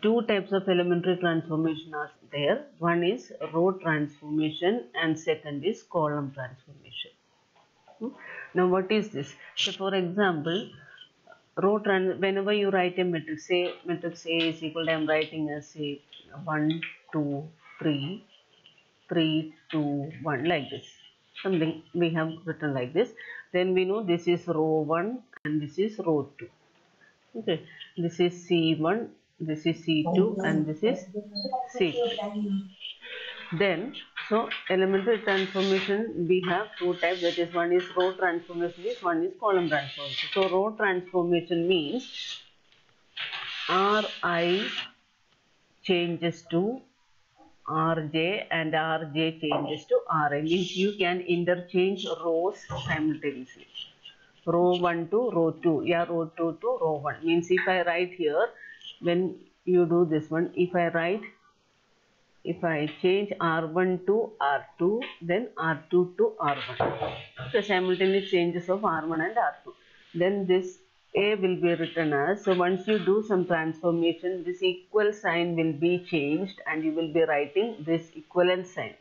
two types of elementary transformation are there. One is row transformation and second is column transformation. Now what is this? So for example, whenever you write a matrix, say matrix A is equal to, I am writing as say 1, 2, 3, 3, 2, 1 like this. Something we have written like this. Then we know this is row 1 and this is row 2. Okay, this is C1, this is C2 and this is C3. Then, so elementary transformation we have two types, that is one is row transformation, one is column transformation. So row transformation means Ri changes to Rj and Rj changes to Ri, means you can interchange rows simultaneously. Row 1 to row 2, yeah, row 2 to row 1, means if I write here, when you do this one, if I change R1 to R2, then R2 to R1. So simultaneous changes of R1 and R2. Then this A will be written as, so once you do some transformation, this equal sign will be changed and you will be writing this equivalent sign.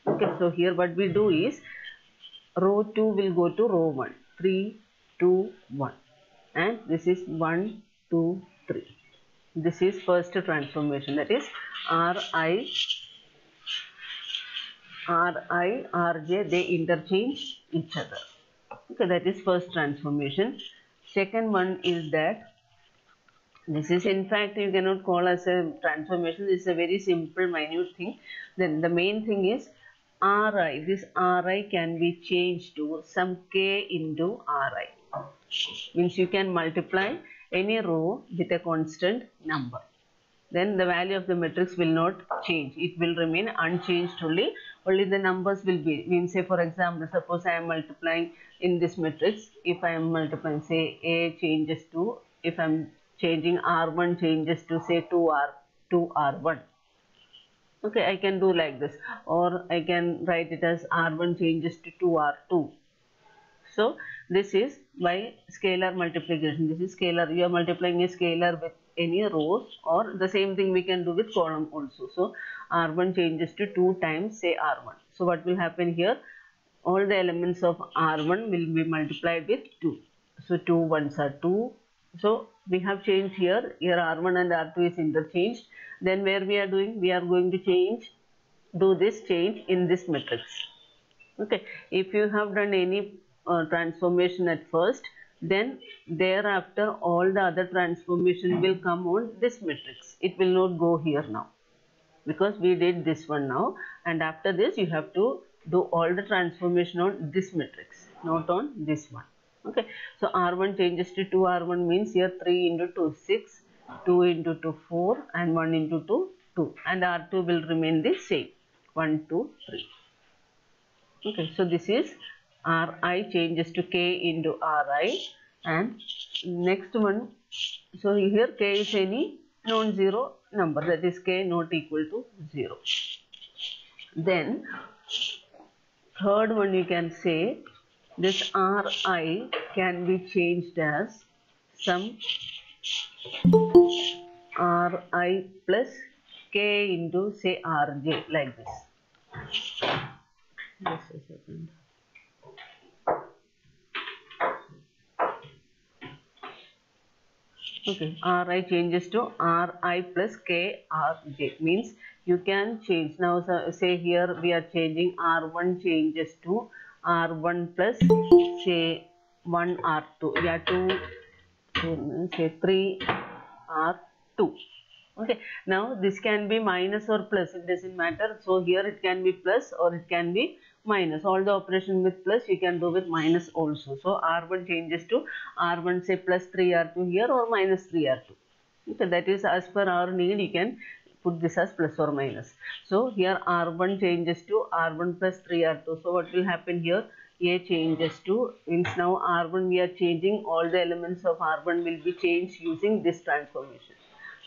Okay, so here what we do is, row 2 will go to row 1, 3, 2, 1. And this is 1, 2, 3. This is first transformation, that is Ri, Rj, they interchange each other. Okay, that is first transformation. Second one is that, this is in fact you cannot call as a transformation, this is a very simple minute thing. Then the main thing is Ri, this Ri can be changed to some k into Ri. Means you can multiply any row with a constant number. Then the value of the matrix will not change. It will remain unchanged only. Only the numbers will be. Means say for example, suppose I am multiplying in this matrix. If I am multiplying, say A changes to, if I am changing R1 changes to say 2R1. Okay, I can do like this. Or I can write it as R1 changes to 2R2. So this is by scalar multiplication. This is scalar. You are multiplying a scalar with any rows, or the same thing we can do with column also. So R1 changes to 2 times say R1. So what will happen here? All the elements of R1 will be multiplied with 2. So 2 ones are 2. So we have changed here. Here R1 and R2 is interchanged. Then where we are doing? We are going to do this change in this matrix. Okay. If you have done any transformation at first, then thereafter all the other transformation will come on this matrix. It will not go here now, because we did this one now, and after this you have to do all the transformation on this matrix, not on this one. Okay, so R1 changes to 2R1 means here 3 into 2 6, 2 into 2 4 and 1 into 2 2, and R2 will remain the same, 1 2 3. Okay, so this is Ri changes to k into Ri, and next one, so here k is any non-zero number, that is k not equal to 0. Then third one, you can say this Ri can be changed as some Ri plus k into say Rj, like this. Just a second. Okay, Ri changes to Ri plus k Rj, means you can change. Now say here we are changing R1 changes to R1 plus say 1 R2, yeah, 2 say 3 R2. Okay, now this can be minus or plus, it doesn't matter. So here it can be plus or it can be minus. All the operation with plus you can do with minus also. So R1 changes to R1 say plus 3R2 here, or minus 3R2. Okay, that is as per our need, you can put this as plus or minus. So here R1 changes to R1 plus 3R2. So what will happen here? A changes to, means now R1 we are changing, all the elements of R1 will be changed using this transformation.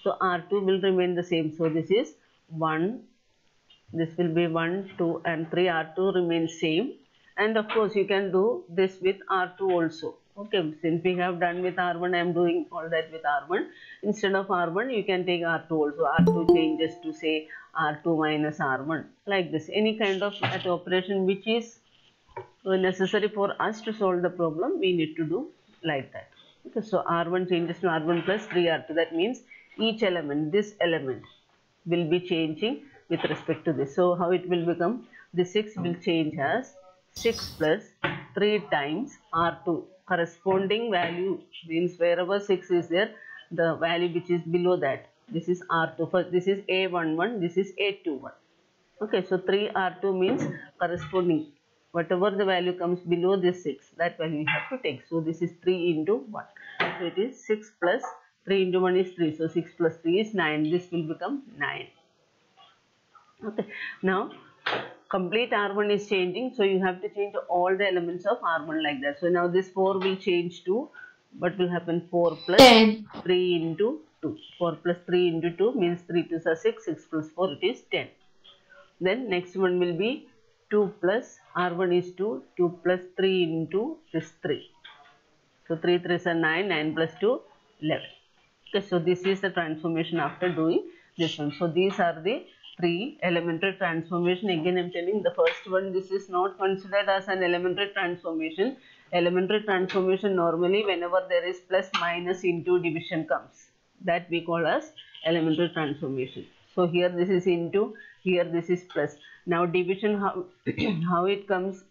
So R2 will remain the same. So this is 1, this will be 1, 2 and 3. R2 remains same, and of course you can do this with R2 also. Okay, since we have done with R1, I am doing all that with R1. Instead of R1, you can take R2 also. R2 changes to say R2 minus R1, like this. Any kind of that operation which is necessary for us to solve the problem, we need to do like that. Okay, so R1 changes to R1 plus 3R2. That means each element, this element will be changing with respect to this. So how it will become? The 6 will change as 6 plus 3 times R2. Corresponding value means wherever 6 is there, the value which is below that. This is R2. First, this is A11, this is A21. Okay, so 3R2 means corresponding. Whatever the value comes below this 6, that value you have to take. So this is 3 into 1. So it is 6 plus 3 into 1 is 3. So 6 plus 3 is 9. This will become 9. Okay, now complete R1 is changing. So you have to change all the elements of R1 like that. So now this 4 will change to, what will happen? 4 plus 10. 3 into 2. 4 plus 3 into 2 means 3 2s are 6. 6 plus 4 it is 10. Then next one will be 2 plus R1 is 2. 2 plus 3 into this 3. So 3 3s are 9. 9 plus 2, 11. Okay, so this is the transformation after doing this one. So these are the 3 elementary transformation. Again I am telling the first one, this is not considered as an elementary transformation. Elementary transformation normally whenever there is plus minus into division comes, that we call as elementary transformation. So here this is into, here this is plus. Now division, how, how it comes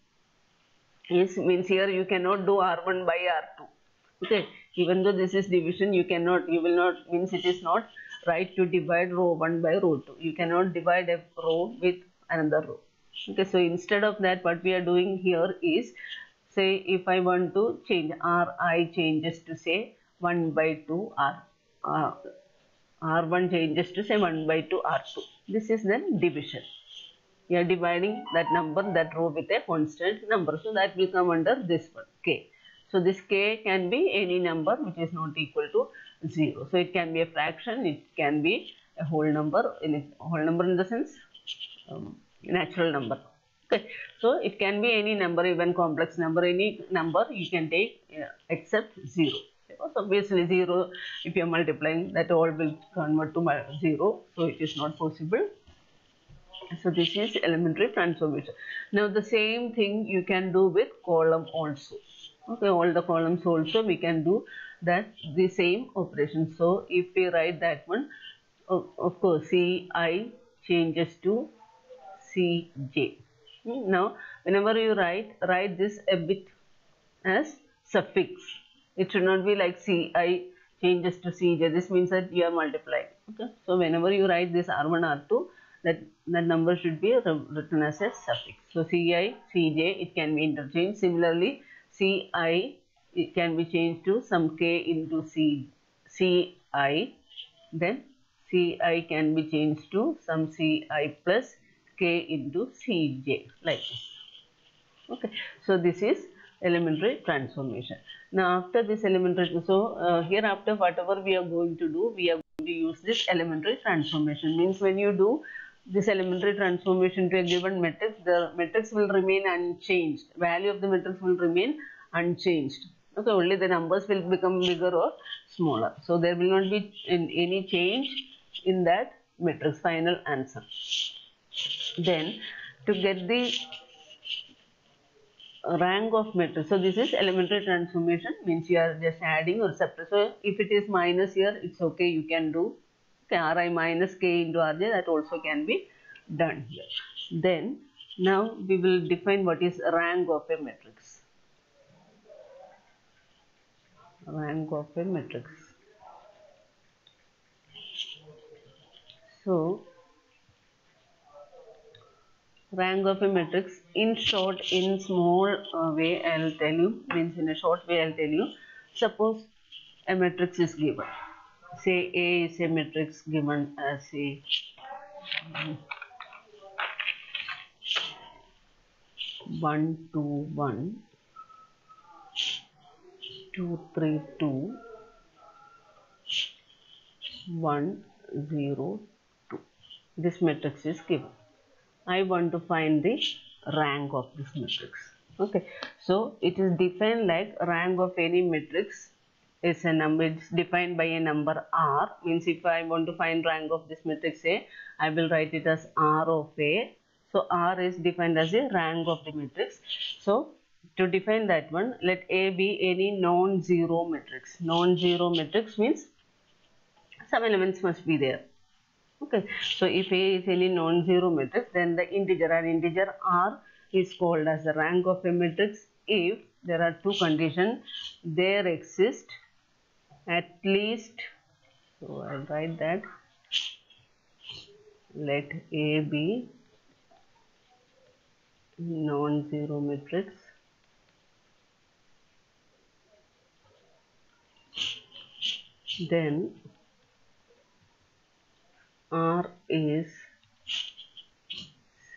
is, means here you cannot do R1 by R2. Okay, even though this is division, you cannot, you will not, means it is not right to divide row 1 by row 2. You cannot divide a row with another row. Okay, so instead of that, what we are doing here is, say if I want to change Ri changes to say 1 by 2 R. R1 changes to say 1 by 2 R2. This is then division. You are dividing that number, that row with a constant number. So that will come under this one, k. So this k can be any number which is not equal to 0. So it can be a fraction, it can be a whole number, in the sense natural number. Okay, so it can be any number, even complex number, any number you can take except 0. Because obviously 0, if you are multiplying, that all will convert to 0. So it is not possible. So this is elementary transformation. Now the same thing you can do with column also. Okay, all the columns also we can do that, the same operation. So if we write that one, of course Ci changes to Cj. Now whenever you write this a bit as suffix. It should not be like Ci changes to Cj. This means that you are multiplying. Okay, so whenever you write this R1 R2, that number should be written as a suffix. So Ci, Cj, it can be interchanged. Similarly, Ci, it can be changed to some k into Ci. Then Ci can be changed to some Ci plus k into Cj, like this. Okay, so this is elementary transformation. Now after this elementary, so hereafter whatever we are going to do, we are going to use this elementary transformation. Means when you do this elementary transformation to a given matrix, the matrix will remain unchanged. Value of the matrix will remain unchanged. Okay, only the numbers will become bigger or smaller. So there will not be any change in that matrix final answer. Then to get the rank of matrix, so this is elementary transformation, means you are just adding or subtracting. So if it is minus here, it's okay, you can do. Okay, Ri minus k into Rj, that also can be done here. Then now we will define what is rank of a matrix. Rank of a matrix. So rank of a matrix, in short, in small way I will tell you, means in a short way I will tell you. Suppose a matrix is given. Say A is a matrix given as a 1 2 1 2 3 2 1 0 2. This matrix is given. I want to find the rank of this matrix. Okay, so it is defined like rank of any matrix is a number. It's defined by a number R. Means if I want to find rank of this matrix A, I will write it as R of A. So R is defined as a rank of the matrix. So to define that one, let A be any non-zero matrix. Non-zero matrix means some elements must be there. Okay, so if A is any non-zero matrix, then the integer R is called as the rank of a matrix if there are two conditions. There exist at least, so I'll write that, let A be non-zero matrix, then R is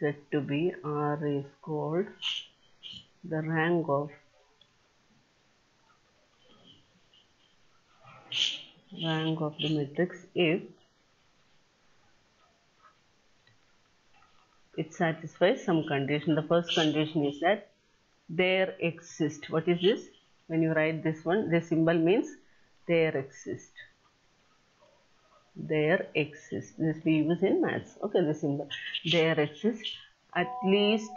said to be, R is called the rank of the matrix if it satisfies some condition. The first condition is that there exists. What is this? When you write this one, this symbol means there exists. There exists. This we use in maths. Okay, this symbol. There exists at least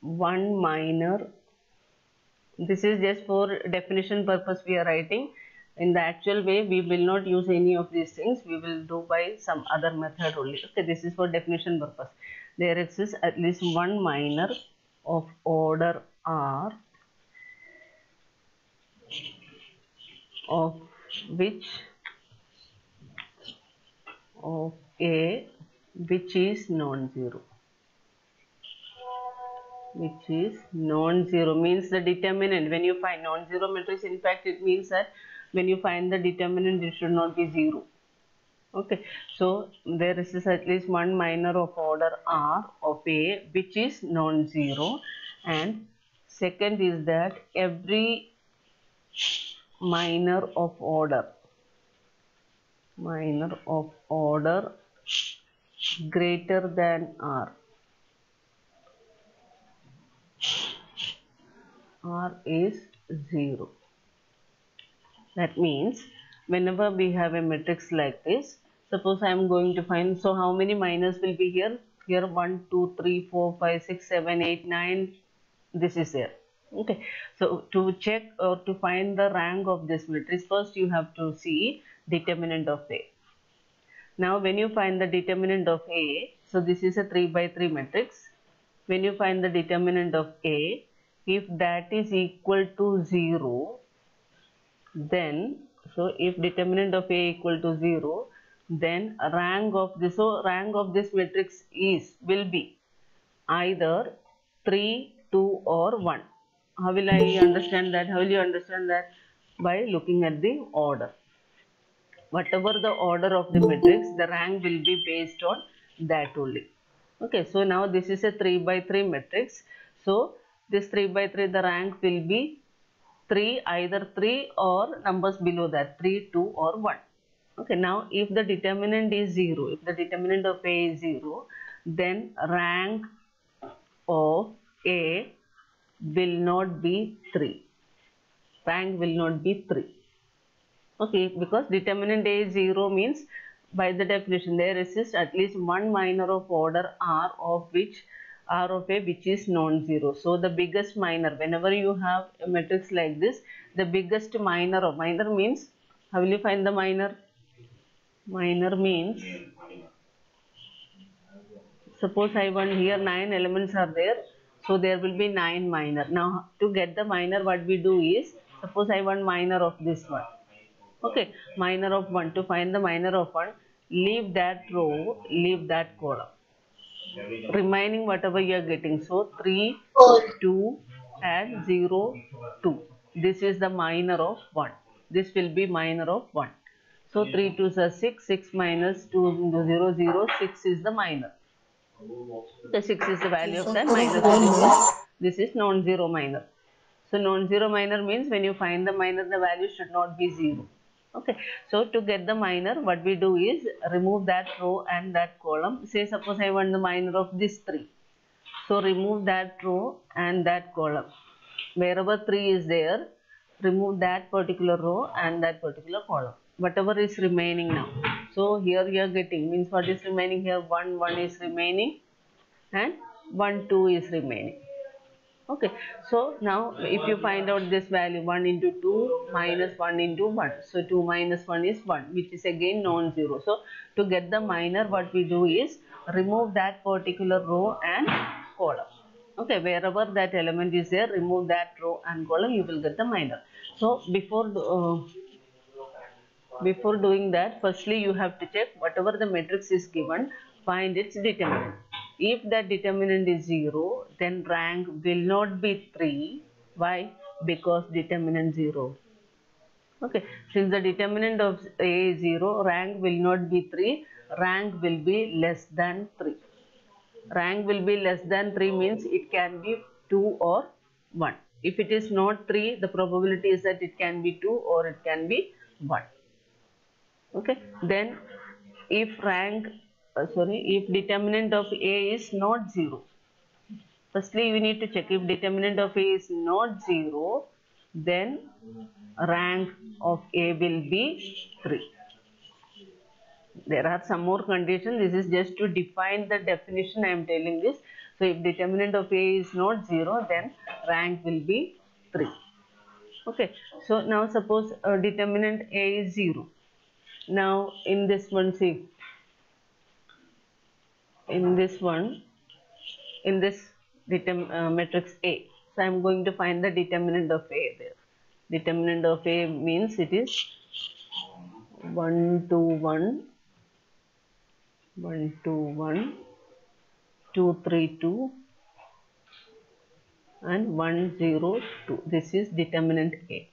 one minor. This is just for definition purpose we are writing. In the actual way, we will not use any of these things. We will do by some other method only. Okay, this is for definition purpose. There exists at least one minor of order R of which of A which is non-zero. Which is non-zero means the determinant. When you find non-zero matrix, in fact it means that when you find the determinant, it should not be zero. Okay, so there is at least one minor of order R of A which is non-zero, and second is that every minor of order greater than R is 0. That means whenever we have a matrix like this, suppose I am going to find, so how many minors will be here? Here 1, 2, 3, 4, 5, 6, 7, 8, 9, this is there. Okay, so to check or to find the rank of this matrix, first you have to see determinant of A. Now when you find the determinant of A, so this is a 3 by 3 matrix. When you find the determinant of A, if that is equal to 0, then, so if determinant of A equal to 0, then rank of this, so rank of this matrix will be either 3, 2 or 1. How will I understand that? How will you understand that? By looking at the order. Whatever the order of the matrix, the rank will be based on that only. Okay, so now this is a 3 by 3 matrix. So this 3 by 3, the rank will be 3, either 3 or numbers below that, 3, 2 or 1. Okay, now if the determinant is 0, if the determinant of A is 0, then rank of A will not be 3. Rank will not be 3. Okay, because determinant A is 0 means by the definition there exists at least one minor of order R of A which is non-zero. So the biggest minor, whenever you have a matrix like this, the biggest minor means, how will you find the minor? Minor means, suppose I want here 9 elements are there, so there will be 9 minor. Now to get the minor, what we do is, suppose I want minor of this one. Okay, minor of 1. To find the minor of 1, leave that row, leave that column. Remaining whatever you are getting. So 3, 2 and 0, 2. This is the minor of 1. This will be minor of 1. So 3 2s are 6. 6 minus 2 into 0, 0. 6 is the minor. The 6 is the value of that minor. This is non-zero minor. So non-zero minor means when you find the minor, the value should not be 0. Okay, so to get the minor, what we do is remove that row and that column. Say suppose I want the minor of this 3. So remove that row and that column. Wherever 3 is there, remove that particular row and that particular column. Whatever is remaining now. So here you are getting, means what is remaining here? 1, 1 is remaining and 1, 2 is remaining. Okay, so now if you find out this value, 1 into 2 minus 1 into 1. So 2 minus 1 is 1, which is again non-zero. So to get the minor, what we do is remove that particular row and column. Okay, wherever that element is there, remove that row and column, you will get the minor. So before doing that, firstly you have to check whatever the matrix is given, find its determinant. If that determinant is 0, then rank will not be 3. Why? Because determinant 0. Okay, since the determinant of A is 0, rank will not be 3, rank will be less than 3. Rank will be less than 3 means it can be 2 or 1. If it is not 3, the probability is that it can be 2 or it can be 1. Okay, then if if determinant of A is not 0, firstly we need to check if determinant of A is not 0, then rank of A will be 3. There are some more conditions. This is just to define the definition I am telling this. So if determinant of A is not 0, then rank will be 3. Okay, so now suppose determinant A is 0. Now in this one, see, in this matrix A, so I am going to find the determinant of A there. Determinant of A means it is 1 2 1, 1 2 1, 2 3 2 and 1 0 2. This is determinant A.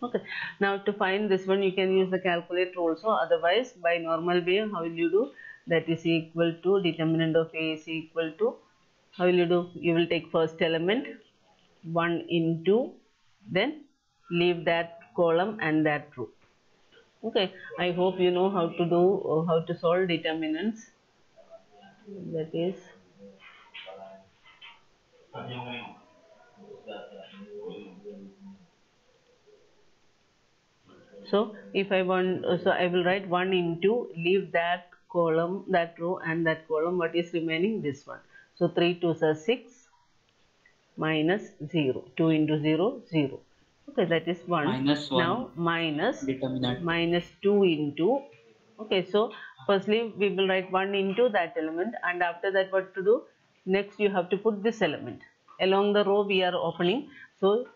Okay, now to find this one you can use the calculator also, otherwise by normal way how will you do? That is equal to determinant of A is equal to, how will you do? You will take first element 1 into, then leave that column and that row. Okay, I hope you know how to do how to solve determinants. That is, so if I want, so I will write 1 into, leave that column, that row and that column. What is remaining? This one. So 3 2s are 6 minus 0. 2 into 0, 0. Okay, that is 1. Minus 1 now minus determinant. minus 2 into, okay, so firstly we will write 1 into that element, and after that what to do? Next you have to put this element along the row we are opening. So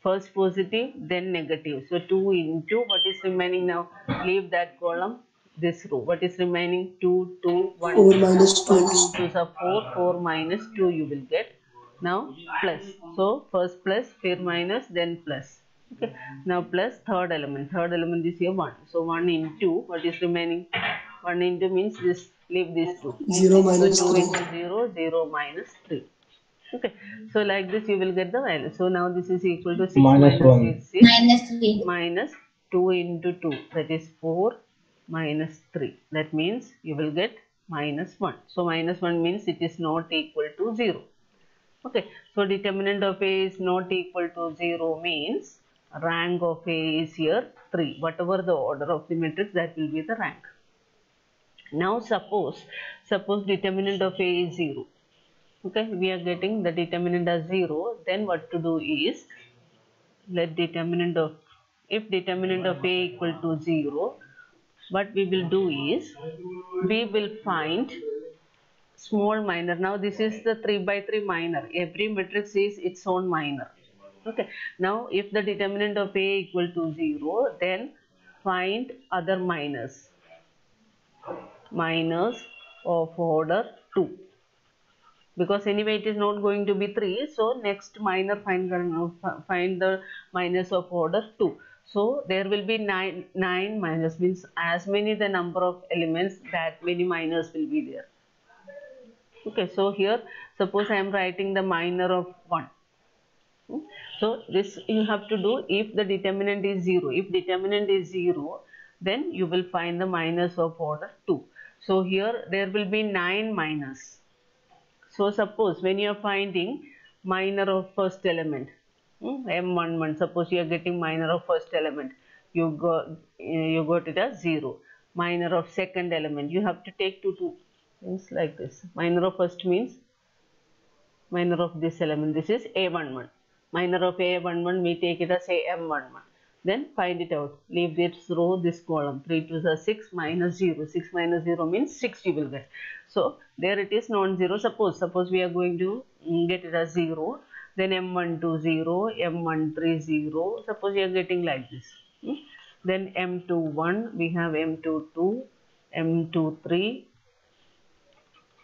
first positive, then negative. So 2 into, what is remaining now? Leave that column, this row. What is remaining? 2 2 1 4 2. minus 2. 2 2s are 4, 4 minus 2 you will get. Now plus. So first plus, here minus, then plus. Okay. Now plus third element. Third element is here 1. So 1 into, what is remaining? 1 into means this, leave these 2. 0 minus So 2 3. into 0, 0 minus 3. Okay, so like this you will get the value. So now this is equal to 6 minus 1. is 6 minus 3 minus 2 into 2, that is 4 minus 3. That means you will get minus 1. So minus 1 means it is not equal to 0. Okay, so determinant of A is not equal to 0 means rank of A is here 3. Whatever the order of the matrix, that will be the rank. Now suppose determinant of A is 0. Okay, we are getting the determinant as 0. Then what to do is, let determinant of, if determinant of A equal to 0, what we will do is, we will find small minor. Now this is the 3 by 3 minor. Every matrix is its own minor. Okay, now if the determinant of A equal to 0, then find other minors of order 2. Because anyway it is not going to be 3, so next minor find the minus of order 2. So there will be 9 minus, means as many the number of elements, that many minors will be there. Okay, so here suppose I am writing the minor of 1. So this you have to do if the determinant is 0. If determinant is 0, then you will find the minus of order 2. So here there will be 9 minors. So suppose when you are finding minor of first element, M11, suppose you are getting minor of first element, you got it as 0. Minor of second element, you have to take two things like this. Minor of first means minor of this element, this is A11. Minor of A11, we take it as M11. Then find it out. Leave this row, this column. 3 to the 6 minus 0. 6 minus 0 means 6 you will get. So there it is non-zero. Suppose we are going to get it as 0. Then M12 0, M13 0. Suppose you are getting like this. Then M21, we have M22, M23.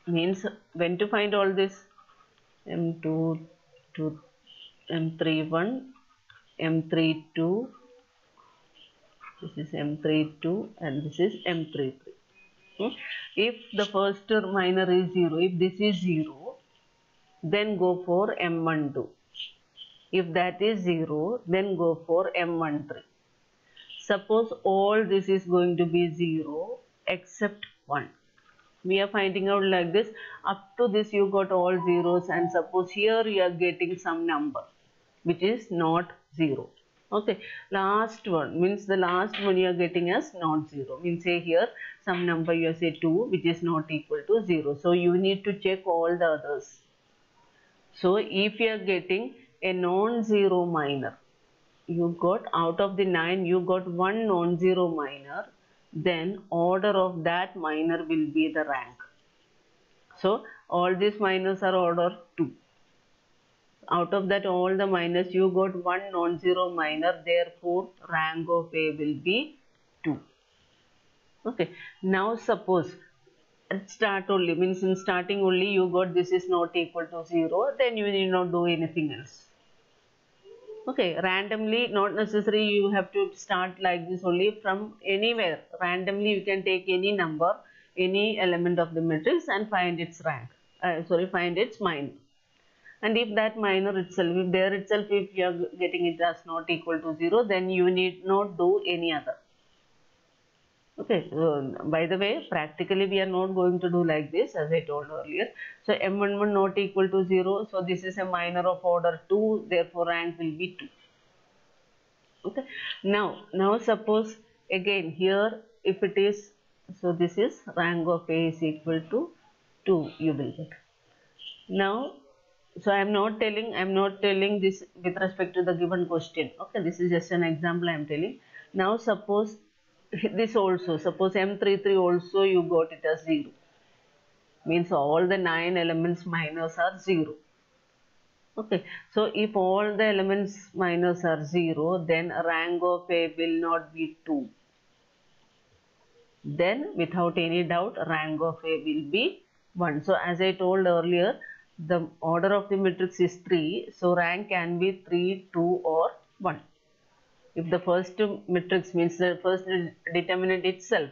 Means when to find all this? M22, M31, M32. This is M32 and this is M33. If the first minor is 0, if this is 0, then go for M12. If that is 0, then go for M13. Suppose all this is going to be 0 except 1. We are finding out like this. Up to this you got all zeros, and suppose here you are getting some number which is not 0. Okay, last one means the last one you are getting as not 0. Means say here some number you say 2 which is not equal to 0. So you need to check all the others. So if you are getting a non-zero minor, you got out of the 9 you got one non-zero minor, then order of that minor will be the rank. So all these minors are order 2. Out of that all the minors you got one non-zero minor, therefore rank of A will be 2. Okay, now suppose at start only, means in starting only you got this is not equal to 0, then you need not do anything else. Okay, randomly, not necessary you have to start like this only, from anywhere randomly you can take any number, any element of the matrix and find its rank, find its minor. And if that minor itself, if there itself, if you are getting it as not equal to 0, then you need not do any other. Okay, by the way, practically we are not going to do like this as I told earlier. So M11 not equal to 0, so this is a minor of order 2, therefore rank will be 2. Okay, now suppose again here if it is, so this is rank of A is equal to 2 you will get. Now, so I am not telling this with respect to the given question. Okay, this is just an example I am telling. Now suppose this also, suppose M33 also you got it as 0. Means all the 9 elements minors are 0. Okay, so if all the elements minors are 0, then rank of A will not be 2. Then without any doubt rank of A will be 1. So as I told earlier, the order of the matrix is 3, so rank can be 3, 2 or 1. If the first matrix means the first determinant itself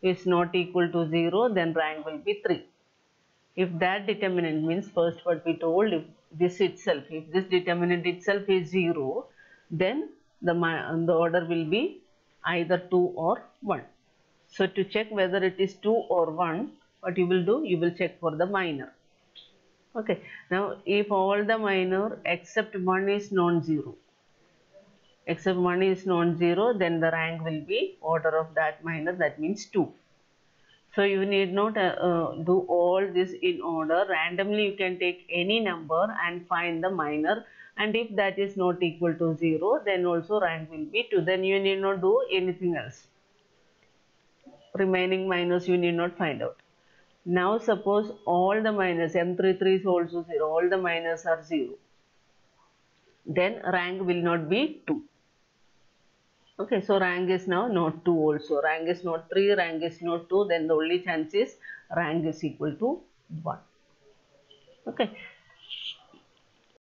is not equal to 0, then rank will be 3. If that determinant means first what we told, if this itself, if this determinant itself is 0, then the order will be either 2 or 1. So to check whether it is 2 or 1, what you will do, you will check for the minor. Okay, now if all the minor except 1 is non-zero, then the rank will be order of that minor, that means 2. So you need not do all this in order. Randomly you can take any number and find the minor, and if that is not equal to 0, then also rank will be 2. Then you need not do anything else. Remaining minors you need not find out. Now suppose all the minors, M33 is also 0, all the minors are 0, then rank will not be 2. Okay, so rank is now not 2 also, rank is not 3, rank is not 2, then the only chance is rank is equal to 1. Okay,